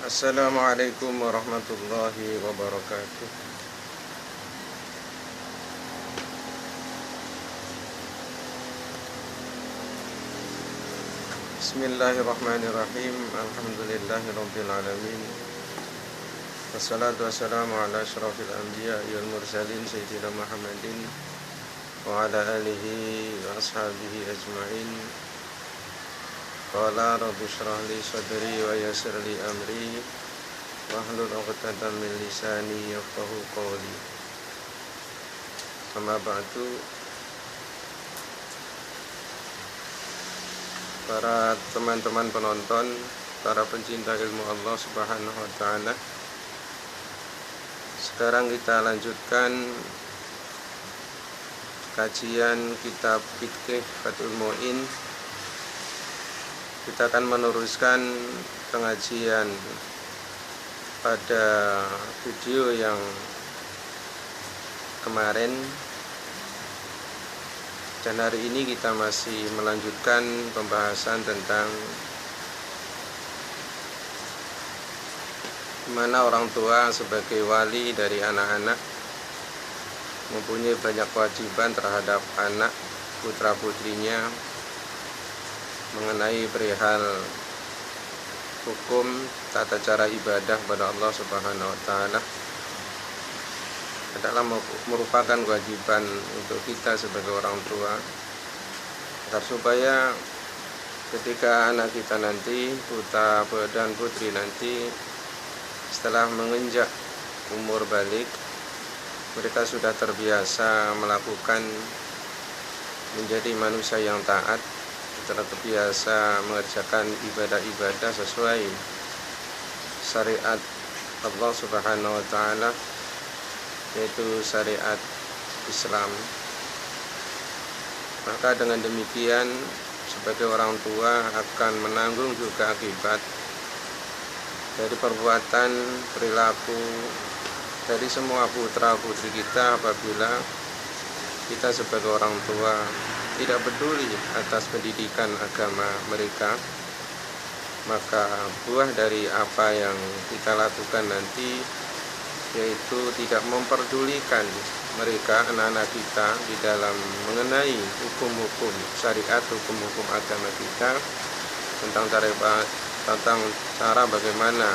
Assalamualaikum warahmatullahi wabarakatuh. Bismillahirrahmanirrahim. Alhamdulillahirabbil alamin. Wassalatu wassalamu ala asyrafil anbiya'i wal mursalin sayyidina Muhammadin wa ala alihi wa ashabihi ajma'in. Qala rabbi shrah li sadri wa yassir li amri wahlul 'uqdatam min lisani yafqahu qawli. Amma ba'du. Para teman-teman penonton, para pencinta ilmu Allah Subhanahu wa taala. Sekarang kita lanjutkan kajian kitab Fiqh Fathul Mu'in. Kita akan meneruskan pengajian pada video yang kemarin, dan hari ini kita masih melanjutkan pembahasan tentang mana orang tua sebagai wali dari anak-anak mempunyai banyak kewajiban terhadap anak putra putrinya mengenai perihal hukum tata cara ibadah pada Allah Subhanahu wa taala. Adalah merupakan kewajiban untuk kita sebagai orang tua, agar supaya ketika anak kita nanti, putra dan putri nanti, setelah menginjak umur balik, mereka sudah terbiasa melakukan menjadi manusia yang taat, telah terbiasa mengerjakan ibadah-ibadah sesuai syariat Allah Subhanahu wa taala, yaitu syariat Islam. Maka dengan demikian sebagai orang tua akan menanggung juga akibat dari perbuatan perilaku dari semua putra putri kita apabila kita sebagai orang tua tidak peduli atas pendidikan agama mereka. Maka buah dari apa yang kita lakukan nanti yaitu tidak memperdulikan mereka, anak-anak kita, di dalam mengenai hukum-hukum syariat, hukum-hukum agama kita, tentang cara bagaimana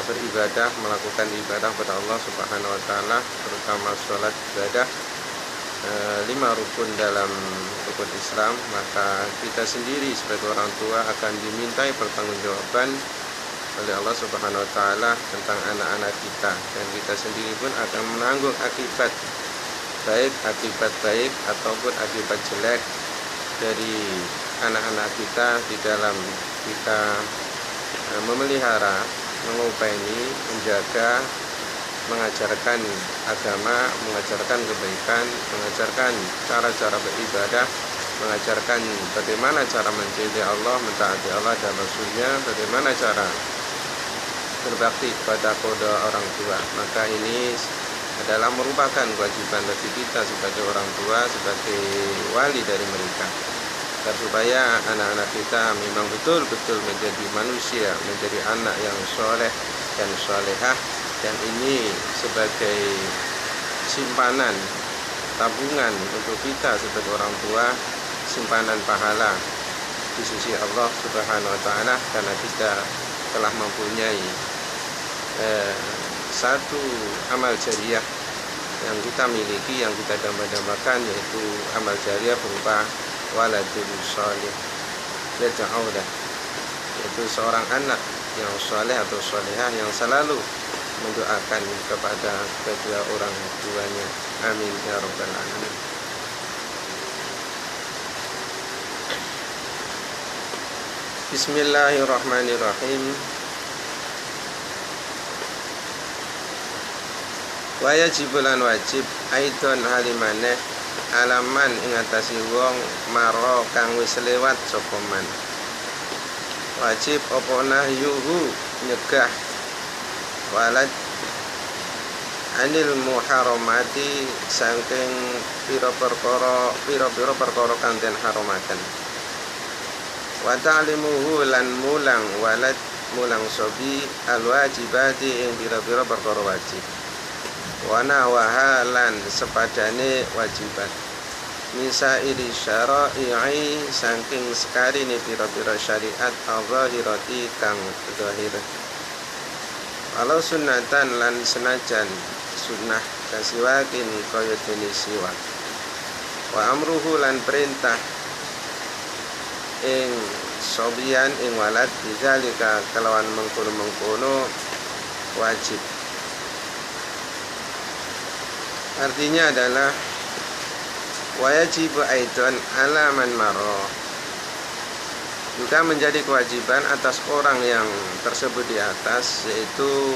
beribadah, melakukan ibadah pada Allah Subhanahu wa taala, terutama sholat ibadah 5 rukun dalam rukun Islam. Maka kita sendiri sebagai orang tua akan dimintai pertanggungjawaban oleh Allah Subhanahu wa taala tentang anak-anak kita, dan kita sendiri pun akan menanggung akibat baik ataupun akibat jelek dari anak-anak kita di dalam kita memelihara, mengupeni, menjaga, mengajarkan agama, mengajarkan kebaikan, mengajarkan cara-cara beribadah, mengajarkan bagaimana cara mencintai Allah, mentaati Allah dan Rasulnya, bagaimana cara berbakti kepada kedua orang tua. Maka ini adalah merupakan kewajiban bagi kita sebagai orang tua, sebagai wali dari mereka, agar supaya anak-anak kita memang betul-betul menjadi manusia, menjadi anak yang soleh dan solehah. Dan ini sebagai simpanan, tabungan untuk kita sebagai orang tua, simpanan pahala di sisi Allah Subhanahu wa taala, karena kita telah mempunyai satu amal jariah yang kita miliki, yang kita dambakan, yaitu amal jariah berupa waladul sholih yad'ulah, yaitu seorang anak yang soleh atau solehah yang selalu mendoakan kepada kedua orang tuanya. Amin ya rabbal alamin. Bismillahirrahmanirrahim. Wajibulan wajib aidon halimane alaman ing atase wong maro kang wis lewat sapa man. Wajib apa nahyuhu nyegah walad anil muharramati saking pira-pira perkara kang den haramaken. Wa ta'limuhu lan mulang walad mulang sobi al-wajibati ing bira-bira perkara wajib. Wa nawaha lan sepadane wajibat. Misa iri syara'i saking sekarine bira-bira syariat al-zahirati kang zahir. Walau sunnatan lan senajan sunnah kasiwakin kaya dene siwak. Wa amruhu lan perintah ing sobian ing walad bidzalika kelawan mengkono-mengkono wajib. Artinya adalah wajib aidan ala man marra, juga menjadi kewajiban atas orang yang tersebut di atas, yaitu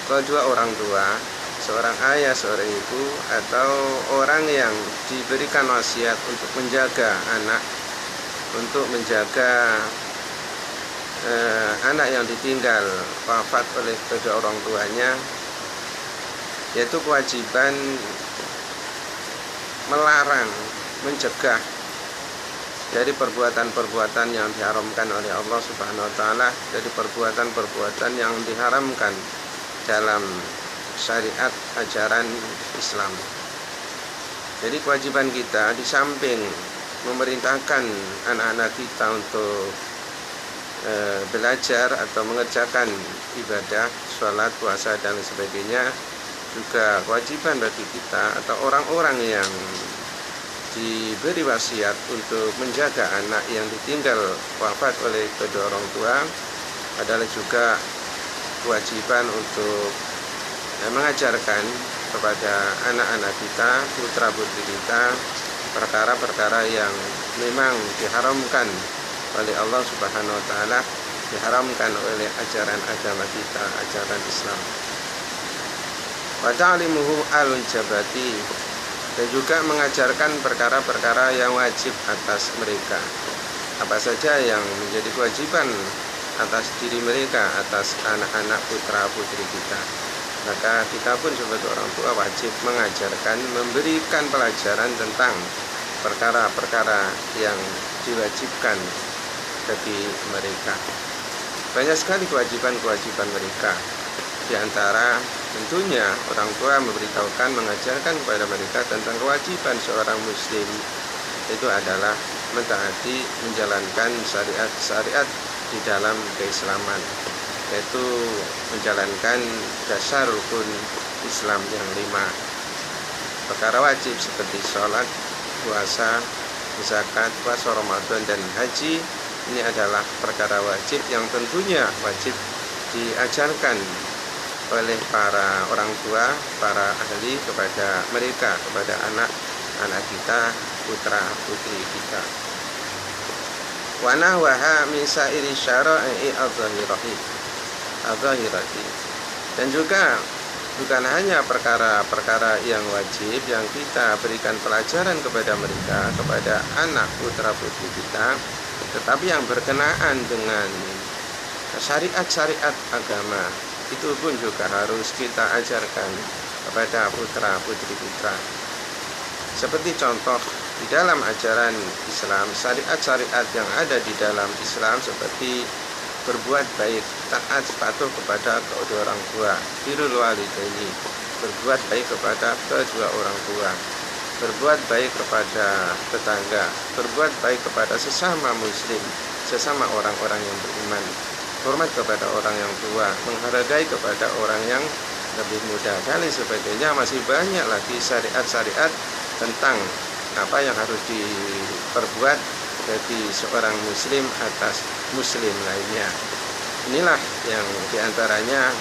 kedua orang tua, seorang ayah, seorang ibu, atau orang yang diberikan wasiat untuk menjaga anak, untuk menjaga anak yang ditinggal wafat oleh kedua orang tuanya, yaitu kewajiban melarang, mencegah dari perbuatan-perbuatan yang diharamkan oleh Allah Subhanahu wa taala, dari perbuatan-perbuatan yang diharamkan dalam syariat ajaran Islam. Jadi kewajiban kita di samping memerintahkan anak-anak kita untuk belajar atau mengerjakan ibadah, sholat, puasa dan sebagainya, juga kewajiban bagi kita atau orang-orang yang diberi wasiat untuk menjaga anak yang ditinggal wafat oleh kedua orang tua adalah juga kewajiban untuk mengajarkan kepada anak-anak kita, putra-putri kita, perkara-perkara yang memang diharamkan oleh Allah Subhanahu wa taala, diharamkan oleh ajaran agama kita, ajaran Islam. Wa ta'limuhu al-jabati, dan juga mengajarkan perkara-perkara yang wajib atas mereka. Apa saja yang menjadi kewajiban atas diri mereka, atas anak-anak putra-putri kita. Maka kita pun sebagai orang tua wajib mengajarkan, memberikan pelajaran tentang perkara-perkara yang diwajibkan bagi mereka. Banyak sekali kewajiban-kewajiban mereka. Di antara tentunya orang tua memberitahukan, mengajarkan kepada mereka tentang kewajiban seorang muslim, itu adalah mentaati, menjalankan syariat-syariat di dalam keislaman, yaitu menjalankan dasar rukun Islam yang 5. Perkara wajib seperti sholat, puasa, zakat, puasa Ramadan dan haji, ini adalah perkara wajib yang tentunya wajib diajarkan oleh para orang tua, para ahli kepada mereka, kepada anak-anak kita, putra-putri kita. Wa nahwaha min sa'iri syara'i al-zahirati. Dan juga bukan hanya perkara-perkara yang wajib yang kita berikan pelajaran kepada mereka, kepada anak putra-putri kita, tetapi yang berkenaan dengan syariat-syariat agama, itu pun juga harus kita ajarkan kepada putra-putri kita. Seperti contoh di dalam ajaran Islam, syariat-syariat yang ada di dalam Islam seperti berbuat baik, taat, patuh kepada kedua orang tua, birrul walidaini, berbuat baik kepada kedua orang tua, berbuat baik kepada tetangga, berbuat baik kepada sesama muslim, sesama orang-orang yang beriman, hormat kepada orang yang tua, menghargai kepada orang yang lebih muda, dan lain sebagainya. Masih banyak lagi syariat-syariat tentang apa yang harus diperbuat bagi seorang muslim atas muslim lainnya. Inilah yang diantaranya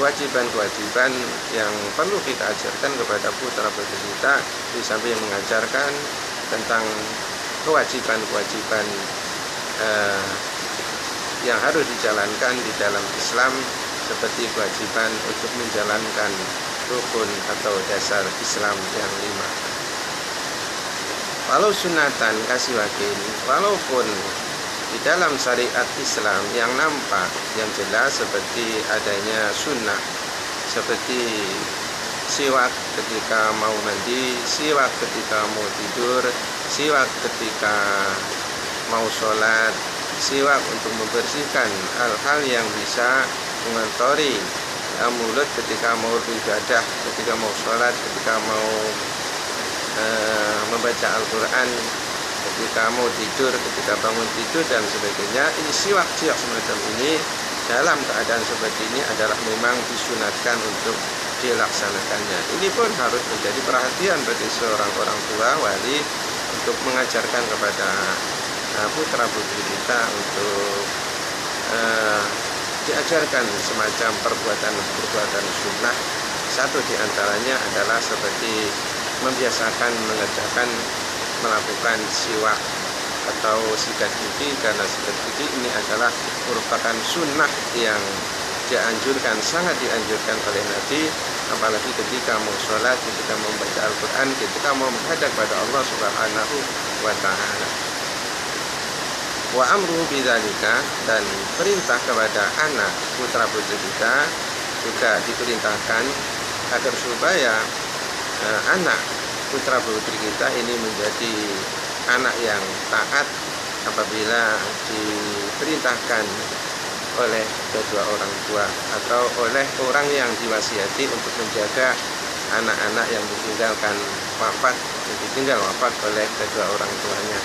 kewajiban-kewajiban yang perlu kita ajarkan kepada putra-putri kita, di samping mengajarkan tentang kewajiban-kewajiban yang harus dijalankan di dalam Islam, seperti kewajiban untuk menjalankan rukun atau dasar Islam yang 5. Walau sunatan kasiwakin, walaupun di dalam syariat Islam yang nampak, yang jelas seperti adanya sunnah, seperti siwak ketika mau mandi, siwak ketika mau tidur, siwak ketika mau sholat, siwak untuk membersihkan hal-hal yang bisa mengotori mulut ketika mau beribadah, ketika mau sholat, ketika mau membaca Al-Quran, ketika mau tidur, ketika bangun tidur dan sebagainya. Ini siwak-siwak semacam ini dalam keadaan seperti ini adalah memang disunatkan untuk dilaksanakannya. Ini pun harus menjadi perhatian bagi seorang orang tua wali untuk mengajarkan kepada putra putri kita untuk diajarkan semacam perbuatan sunnah. Satu diantaranya adalah seperti membiasakan mengerjakan melakukan siwak atau sikat gigi, karena sikat gigi ini adalah merupakan sunnah yang dianjurkan, sangat dianjurkan oleh Nabi, apalagi ketika mau sholat, ketika mau membaca Al-Quran, ketika mau menghadap pada Allah Subhanahu wa Ta'ala. Wa amruhu bidzalika, dan perintah kepada anak putra putri kita juga diperintahkan agar supaya anak putra putri kita ini menjadi anak yang taat apabila diperintahkan oleh kedua orang tua atau oleh orang yang diwasiati untuk menjaga anak-anak yang ditinggal wafat oleh kedua orang tuanya.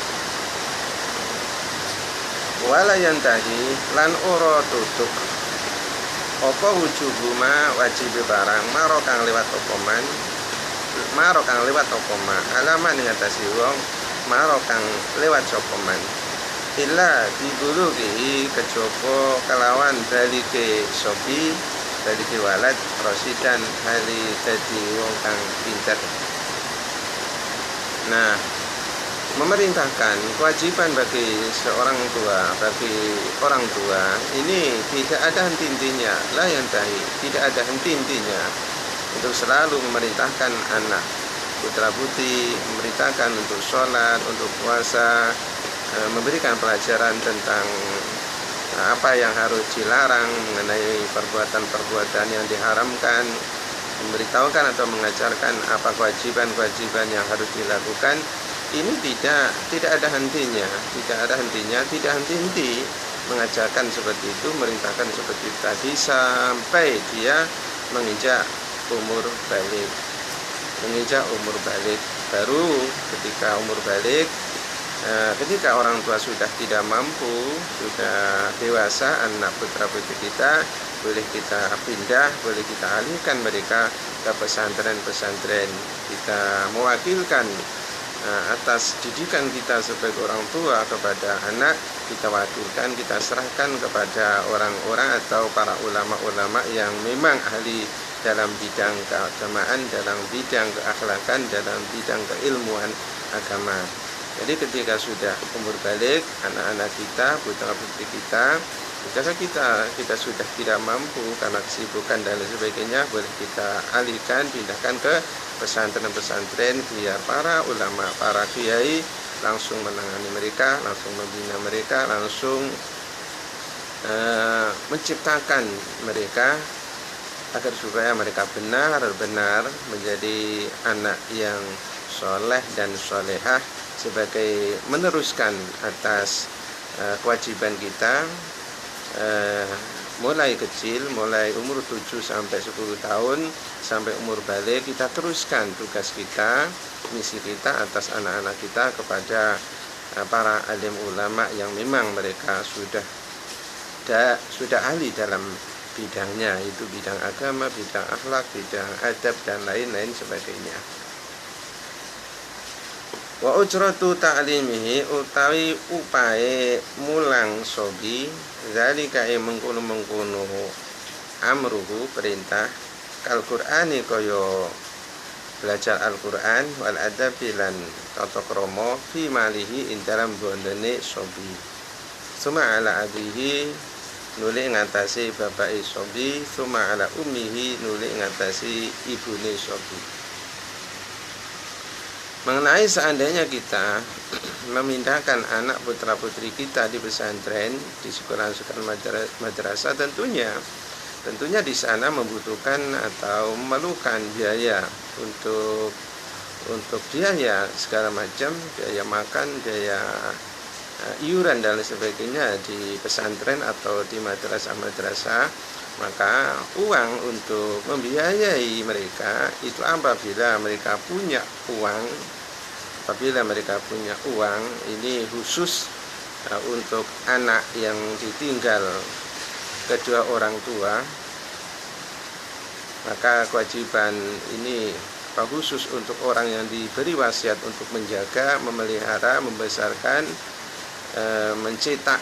Wala yantahi lan ora tutup apa wujuhuma wajib barang maro kang lewat opoman alaman ing atase wong maro kang lewat sopoman illa dibuluhi kejaba kelawan dalike sobi dalike walad rasidan hali dadi wong kang pinter. Nah, memerintahkan kewajiban bagi seorang tua, bagi orang tua ini tidak ada henti-hentinya, la yantahi, tidak ada henti-hentinya untuk selalu memerintahkan anak putra putri, memerintahkan untuk sholat, untuk puasa, memberikan pelajaran tentang apa yang harus dilarang, mengenai perbuatan-perbuatan yang diharamkan, memberitahukan atau mengajarkan apa kewajiban-kewajiban yang harus dilakukan. Ini tidak ada hentinya, tidak henti-henti mengajarkan seperti itu, merintahkan seperti itu tadi sampai dia menginjak umur balik. Baru ketika umur balik, ketika orang tua sudah tidak mampu, sudah dewasa, anak putra putri kita boleh kita pindah, boleh kita alihkan mereka ke pesantren-pesantren. Kita mewakilkan atas didikan kita sebagai orang tua kepada anak, kita wakilkan, kita serahkan kepada orang-orang atau para ulama-ulama yang memang ahli dalam bidang keagamaan, dalam bidang keakhlakan, dalam bidang keilmuan agama. Jadi ketika sudah umur balik, anak-anak kita, putra putri kita, ketika kita sudah tidak mampu karena kesibukan dan lain sebagainya, boleh kita alihkan, pindahkan ke pesantren-pesantren, biar para ulama, para kiai langsung menangani mereka, langsung membina mereka, langsung menciptakan mereka agar supaya mereka benar-benar menjadi anak yang soleh dan solehah, sebagai meneruskan atas kewajiban kita mulai kecil, mulai umur 7 sampai 10 tahun sampai umur balik, kita teruskan tugas kita, misi kita atas anak-anak kita kepada para alim ulama yang memang mereka sudah ahli dalam bidangnya, itu bidang agama, bidang akhlak, bidang adab dan lain-lain sebagainya. Wa ujratu ta'limihi utawi upae mulang sobi zalika mengkono-mengkono amruhu perintah kal Qur'ani kaya belajar Al-Qur'an wal adab lan tata krama fi malihi ing dalam bondene sobi. Suma ala abihi nuli ngatasi bapake sobi, suma ala ummihi nuli ngatasi ibune sobi. Mengenai seandainya kita memindahkan anak putra putri kita di pesantren, di sekolah-sekolah madrasah, tentunya di sana membutuhkan atau memerlukan biaya untuk biaya segala macam, biaya makan, biaya iuran dan sebagainya di pesantren atau di madrasah-madrasah, maka uang untuk membiayai mereka itu apabila mereka punya uang, ini khusus untuk anak yang ditinggal kedua orang tua, maka kewajiban ini khusus untuk orang yang diberi wasiat untuk menjaga, memelihara, membesarkan, mencetak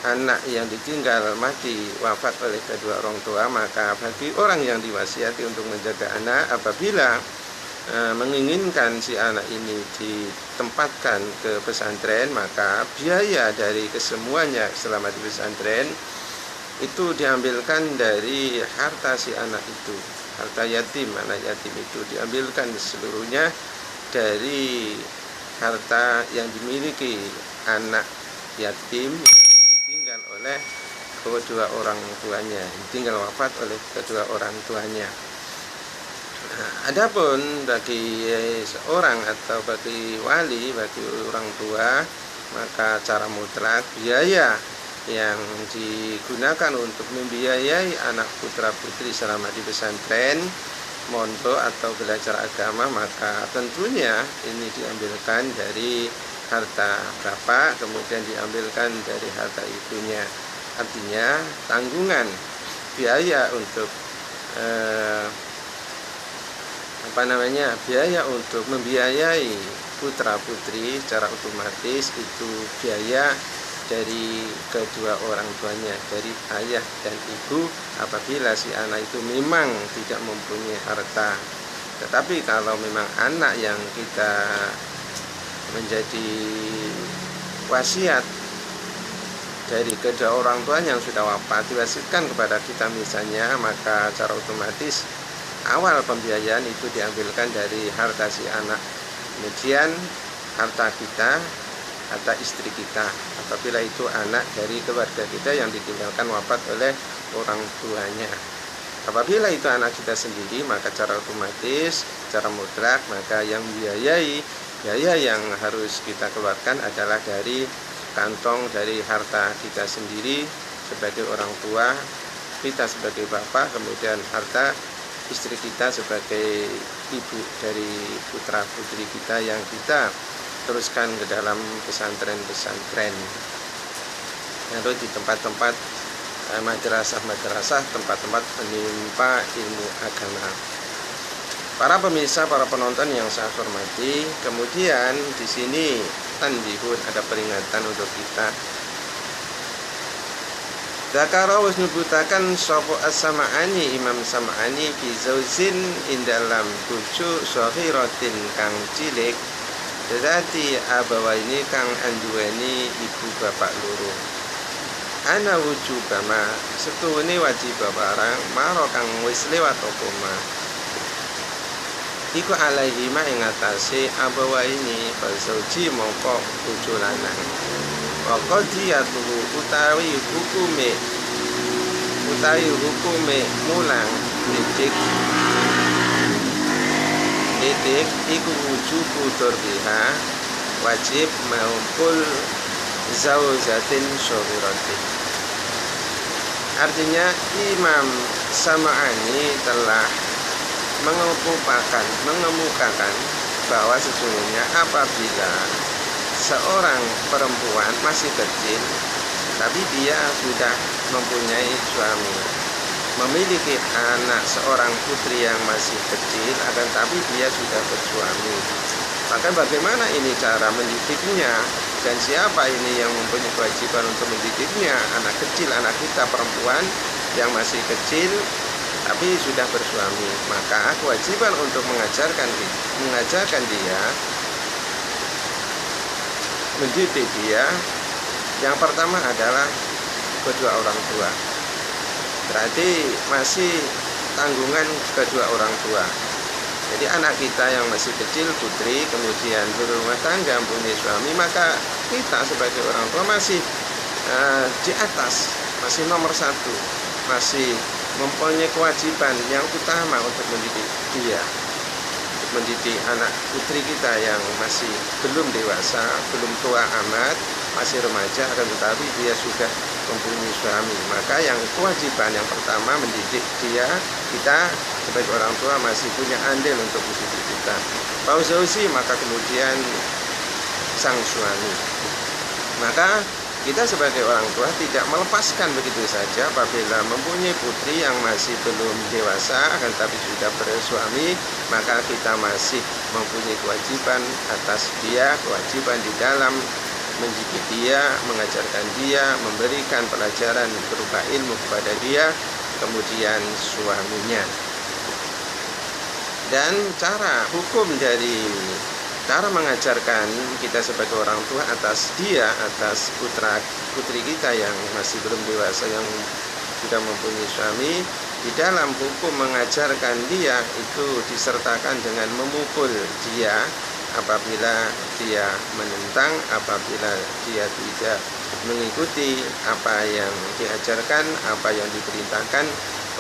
anak yang ditinggal mati wafat oleh kedua orang tua. Maka bagi orang yang diwasiati untuk menjaga anak, apabila menginginkan si anak ini ditempatkan ke pesantren, maka biaya dari kesemuanya selama di pesantren itu diambilkan dari harta si anak itu, harta yatim, anak yatim itu diambilkan seluruhnya dari harta yang dimiliki anak yatim yang ditinggal oleh kedua orang tuanya, ditinggal wafat oleh kedua orang tuanya. Nah, adapun bagi seorang atau bagi wali, bagi orang tua, maka cara mutlak biaya yang digunakan untuk membiayai anak putra putri selama di pesantren, mondok atau belajar agama, maka tentunya ini diambilkan dari harta bapak, kemudian diambilkan dari harta ibunya. Artinya tanggungan biaya untuk biaya untuk membiayai putra putri secara otomatis itu biaya dari kedua orang tuanya, dari ayah dan ibu, apabila si anak itu memang tidak mempunyai harta. Tetapi kalau memang anak yang kita menjadi wasiat dari kedua orang tuanya yang sudah wafat, diwasiatkan kepada kita misalnya, maka secara otomatis awal pembiayaan itu diambilkan dari harta si anak. Kemudian harta kita, harta istri kita, apabila itu anak dari keluarga kita yang ditinggalkan wafat oleh orang tuanya. Apabila itu anak kita sendiri, maka secara otomatis, secara mutlak, maka yang biaya yang harus kita keluarkan adalah dari kantong, dari harta kita sendiri sebagai orang tua, kita sebagai bapak, kemudian harta istri kita sebagai ibu dari putra putri kita yang kita teruskan ke dalam pesantren-pesantren, lalu di tempat-tempat madrasah-madrasah, tempat-tempat penimpa ilmu agama. Para pemirsa, para penonton yang saya hormati, kemudian di sini tanbihun, ada peringatan untuk kita. Zakara wis nyebutaken sapa as-Sam'ani, Imam Sam'ani fi zaujin indalam bojo saghiratin kang cilik, dadi abawaini kang anduweni ibu bapak loro. Ana wujubama setuhune wajib barang maro kang wis lewat apa ma. Iku alaihi ma ing atase abawaini bazauji mongko bojo lanang. Wa qadiyatuhu utawi hukume mulang didik iku wujubu dorbiha, wajib mengumpul zaujatin syaghiratin. Artinya Imam Sam'ani telah mengemukakan bahwa sesungguhnya apabila seorang perempuan masih kecil tapi dia sudah mempunyai suami, memiliki anak seorang putri yang masih kecil akan tapi dia sudah bersuami, maka bagaimana ini cara mendidiknya, dan siapa ini yang mempunyai kewajiban untuk mendidiknya? Anak kecil, anak kita perempuan yang masih kecil tapi sudah bersuami, maka kewajiban untuk mengajarkan dia, mendidik dia, yang pertama adalah kedua orang tua. Berarti masih tanggungan kedua orang tua. Jadi anak kita yang masih kecil, putri, kemudian berumah tangga, mempunyai suami, maka kita sebagai orang tua masih di atas, masih nomor satu, masih mempunyai kewajiban yang utama untuk mendidik dia, untuk mendidik anak putri kita yang masih belum dewasa, belum tua amat, masih remaja, akan tetapi dia sudah mempunyai suami, maka yang kewajiban yang pertama mendidik dia. Kita sebagai orang tua masih punya andil untuk mendidik kita. Pauzausi, maka kemudian sang suami. Maka kita sebagai orang tua tidak melepaskan begitu saja apabila mempunyai putri yang masih belum dewasa akan tapi sudah bersuami, maka kita masih mempunyai kewajiban atas dia, kewajiban di dalam mendidik dia, mengajarkan dia, memberikan pelajaran berupa ilmu kepada dia, kemudian suaminya. Dan cara hukum dari cara mengajarkan kita sebagai orang tua atas dia, atas putra putri kita yang masih belum dewasa, yang sudah mempunyai suami, di dalam hukum mengajarkan dia itu disertakan dengan memukul dia apabila dia menentang, apabila dia tidak mengikuti apa yang diajarkan, apa yang diperintahkan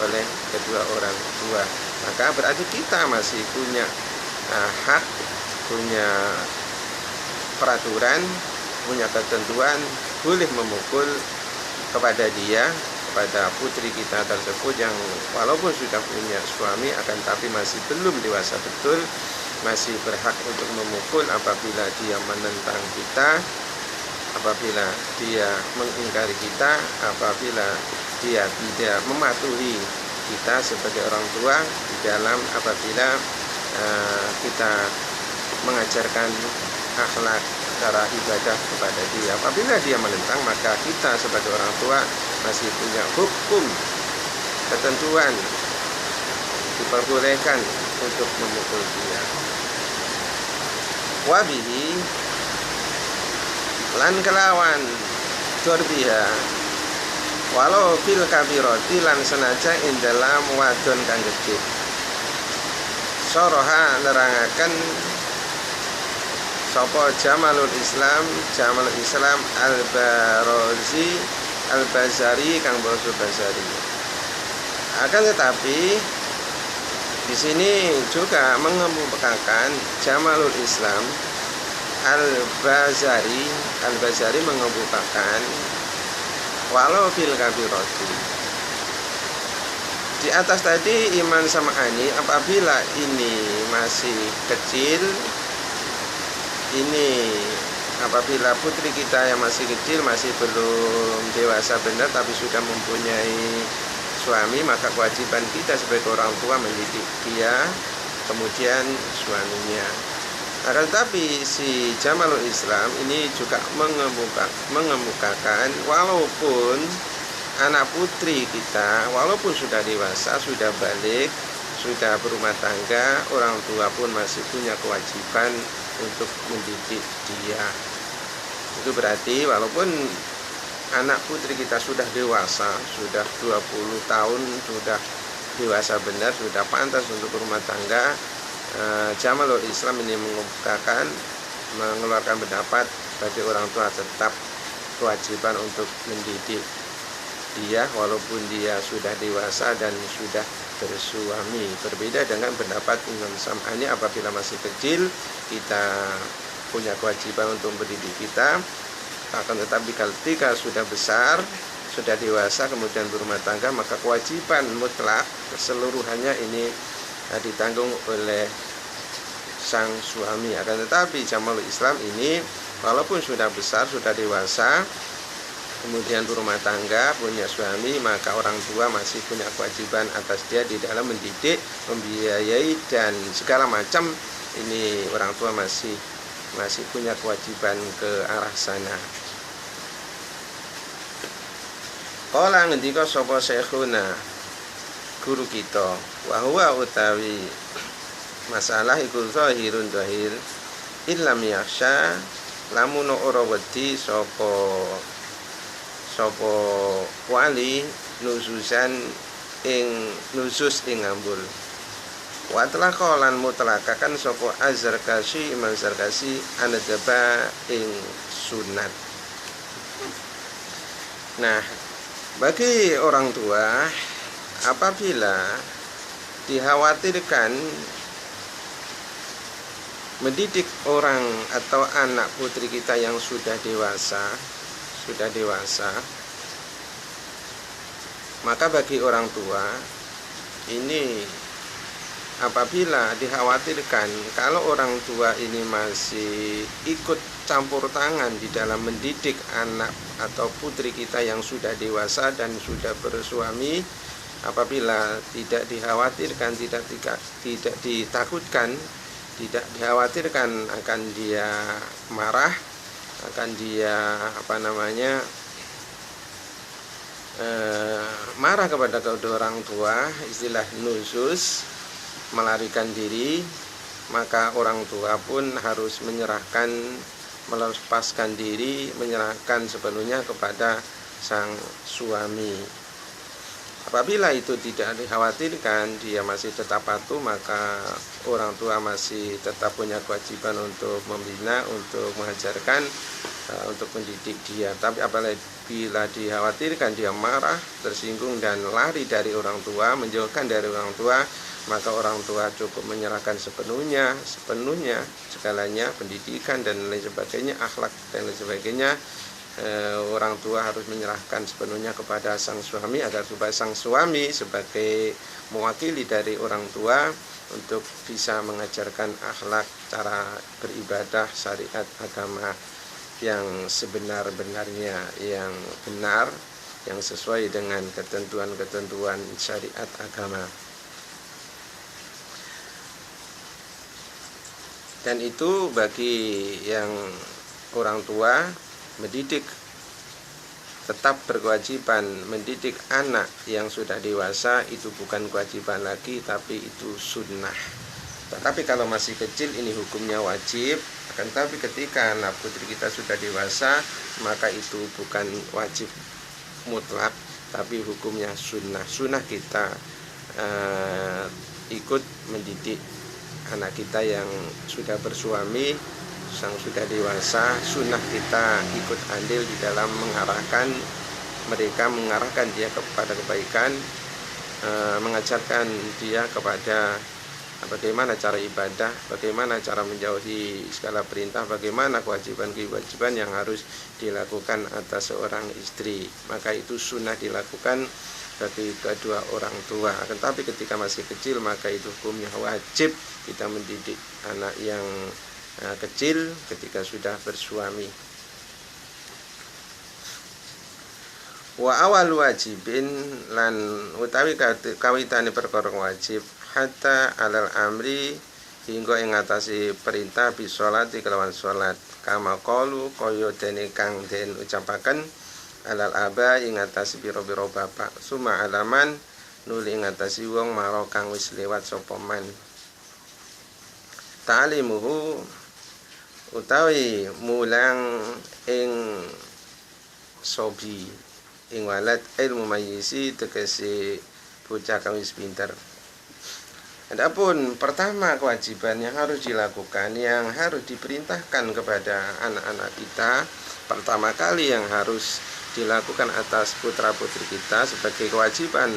oleh kedua orang tua. Maka berarti kita masih punya hak, punya peraturan, punya ketentuan, boleh memukul kepada dia, kepada putri kita tersebut yang walaupun sudah punya suami akan tapi masih belum dewasa betul, masih berhak untuk memukul apabila dia menentang kita, apabila dia mengingkari kita, apabila dia tidak mematuhi kita sebagai orang tua di dalam apabila kita mengajarkan akhlak cara ibadah kepada dia. Apabila dia menentang, maka kita sebagai orang tua masih punya hukum, ketentuan, diperbolehkan untuk memukul dia. Wabihi lan kelawan durbiha walau fil kabiroti lan senaja ing dalam wadon kang gedhe. Soroha nerangaken sapa Jamalul Islam Al-Barozi Al-Bazari kang basa Bazari. Akan tetapi di sini juga mengemukakan Jamalul Islam Al-Bazari mengemukakan walau fil kabiroti. Di atas tadi iman sama ani apabila ini masih kecil, ini apabila putri kita yang masih kecil, masih belum dewasa benar tapi sudah mempunyai suami, maka kewajiban kita sebagai orang tua mendidik dia, kemudian suaminya. Akan tetapi si Jamalul Islam ini juga mengemukakan walaupun anak putri kita walaupun sudah dewasa, sudah balik, sudah berumah tangga, orang tua pun masih punya kewajiban untuk mendidik dia. Itu berarti walaupun anak putri kita sudah dewasa, sudah 20 tahun, sudah dewasa benar, sudah pantas untuk berumah tangga, Jamalul Islam ini mengeluarkan pendapat bagi orang tua tetap kewajiban untuk mendidik dia walaupun dia sudah dewasa dan sudah bersuami. Berbeda dengan pendapat Imam Sam'ani, apabila masih kecil kita punya kewajiban untuk mendidik kita, akan tetapi ketika sudah besar, sudah dewasa, kemudian berumah tangga, maka kewajiban mutlak keseluruhannya ini ditanggung oleh sang suami. Akan tetapi Jamalul Islam ini walaupun sudah besar, sudah dewasa, kemudian berumah tangga, punya suami, maka orang tua masih punya kewajiban atas dia di dalam mendidik, membiayai dan segala macam. Ini orang tua masih punya kewajiban ke arah sana. Kala ngendika sapa syekhuna guru kita, wa huwa utawi masalah iku zahirun zahir illam yakhsha lamun ora wedi sapa wali nususan ing ngambul. Wa talaqalan mutlaqakan sapa Az-Zarkashi Imam Zarkashi anadaba ing sunat. Nah, bagi orang tua apabila dikhawatirkan mendidik orang atau anak putri kita yang sudah dewasa, maka bagi orang tua ini apabila dikhawatirkan kalau orang tua ini masih ikut campur tangan di dalam mendidik anak atau putri kita yang sudah dewasa dan sudah bersuami, apabila tidak dikhawatirkan, tidak ditakutkan, tidak dikhawatirkan akan dia marah, akan dia marah kepada kedua orang tua, istilah nusus, melarikan diri, maka orang tua pun harus melepaskan diri, menyerahkan sepenuhnya kepada sang suami. Apabila itu tidak dikhawatirkan, dia masih tetap patuh, maka orang tua masih tetap punya kewajiban untuk membina, untuk mengajarkan, untuk mendidik dia. Tapi apabila dikhawatirkan dia marah, tersinggung dan lari dari orang tua, menjauhkan dari orang tua, maka orang tua cukup menyerahkan sepenuhnya segalanya, pendidikan dan lain sebagainya, akhlak dan lain sebagainya. Orang tua harus menyerahkan sepenuhnya kepada sang suami agar supaya sang suami sebagai mewakili dari orang tua untuk bisa mengajarkan akhlak, cara beribadah, syariat agama yang sebenar-benarnya, yang benar, yang sesuai dengan ketentuan-ketentuan syariat agama. Dan itu bagi yang orang tua mendidik, tetap berkewajiban mendidik anak yang sudah dewasa, itu bukan kewajiban lagi, tapi itu sunnah. Tetapi kalau masih kecil ini hukumnya wajib. Akan tapi ketika anak putri kita sudah dewasa, maka itu bukan wajib mutlak, tapi hukumnya sunnah. Sunnah kita ikut mendidik anak kita yang sudah bersuami, yang sudah dewasa. Sunnah kita ikut andil di dalam mengarahkan mereka, mengarahkan dia kepada kebaikan, mengajarkan dia kepada bagaimana cara ibadah, bagaimana cara menjauhi segala perintah, bagaimana kewajiban-kewajiban yang harus dilakukan atas seorang istri. Maka itu sunnah dilakukan bagi kedua orang tua. Tetapi ketika masih kecil, maka itu hukumnya wajib kita mendidik anak yang kecil ketika sudah bersuami. Wa awal wajibin lan utawi kawitane perkara wajib hatta alal amri hingga ing ngatasi perintah bi sholati kelawan salat, kama qalu kaya dene kang den ucapaken alal aba ing ngatasi pira-pira bapak, suma alaman nuli ing ngatasi wong maro kang wis lewat sapa man. Ta'limuhu utawi mulang ing sobi ing walad ilmu mayisi tegese bocah kang wis pinter. Adapun pertama kewajiban yang harus dilakukan, yang harus diperintahkan kepada anak-anak kita, pertama kali yang harus dilakukan atas putra-putri kita sebagai kewajiban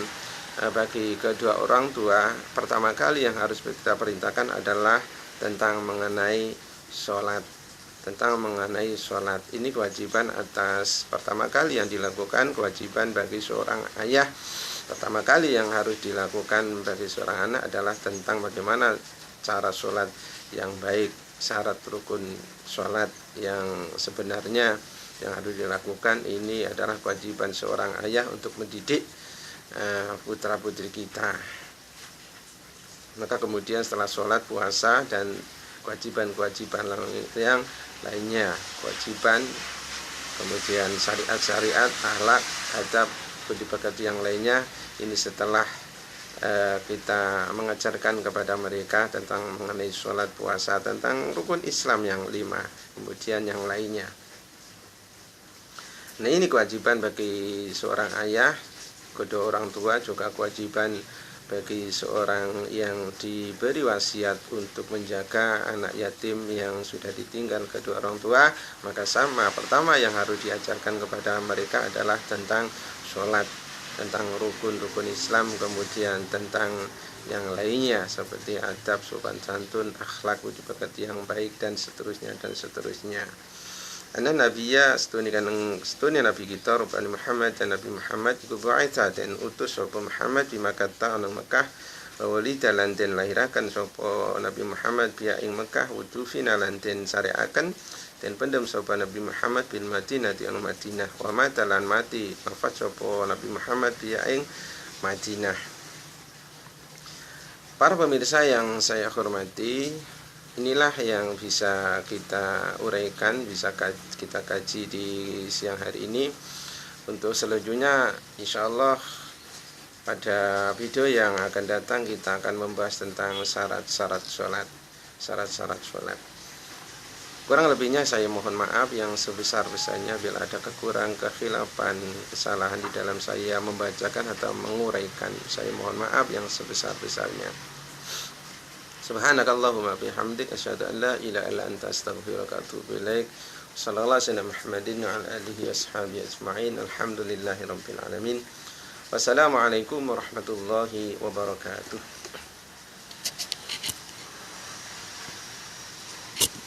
bagi kedua orang tua, pertama kali yang harus kita perintahkan adalah tentang mengenai sholat. Ini kewajiban atas pertama kali yang dilakukan, kewajiban bagi seorang ayah. Pertama kali yang harus dilakukan bagi seorang anak adalah tentang bagaimana cara sholat yang baik, syarat rukun sholat yang sebenarnya yang harus dilakukan. Ini adalah kewajiban seorang ayah untuk mendidik putra putri kita. Maka kemudian setelah sholat, puasa dan kewajiban-kewajiban yang lainnya, kewajiban, kemudian syariat, akhlak, adab, budi-pekerti yang lainnya, ini setelah kita mengajarkan kepada mereka tentang mengenai sholat, puasa, tentang rukun Islam yang 5, kemudian yang lainnya. Nah, ini kewajiban bagi seorang ayah, kedua orang tua, juga kewajiban bagi seorang yang diberi wasiat untuk menjaga anak yatim yang sudah ditinggal kedua orang tua. Maka sama, pertama yang harus diajarkan kepada mereka adalah tentang sholat, tentang rukun-rukun Islam, kemudian tentang yang lainnya seperti adab, sopan santun, akhlak, budi pekerti yang baik dan seterusnya dan seterusnya. Anna nabiyya setune nabi kita rupane Muhammad dan Nabi Muhammad iku ba'itha dan utus sapa Muhammad di Makkah ana Mekah walida lan den lahiraken sapa Nabi Muhammad biya ing Mekah wudufina lan den syariaken den pendem sapa Nabi Muhammad bil Madinah di Madinah wa mata lan mati wafat sapa Nabi Muhammad biya ing Madinah. Para pemirsa yang saya hormati, inilah yang bisa kita uraikan, bisa kita kaji di siang hari ini. Untuk selanjutnya insya Allah pada video yang akan datang kita akan membahas tentang syarat-syarat sholat. Kurang lebihnya saya mohon maaf yang sebesar-besarnya bila ada kekurangan, kekhilafan, kesalahan di dalam saya membacakan atau menguraikan. Saya mohon maaf yang sebesar-besarnya. Subhanakallahumma bihamdik asyhadu an la ilaha illa anta astaghfiruka wa atubu ilaik. Sallallahu alaihi Muhammadin wa ala alihi washabihi ajma'in. Alhamdulillahirabbil alamin. Wassalamualaikum warahmatullahi wabarakatuh.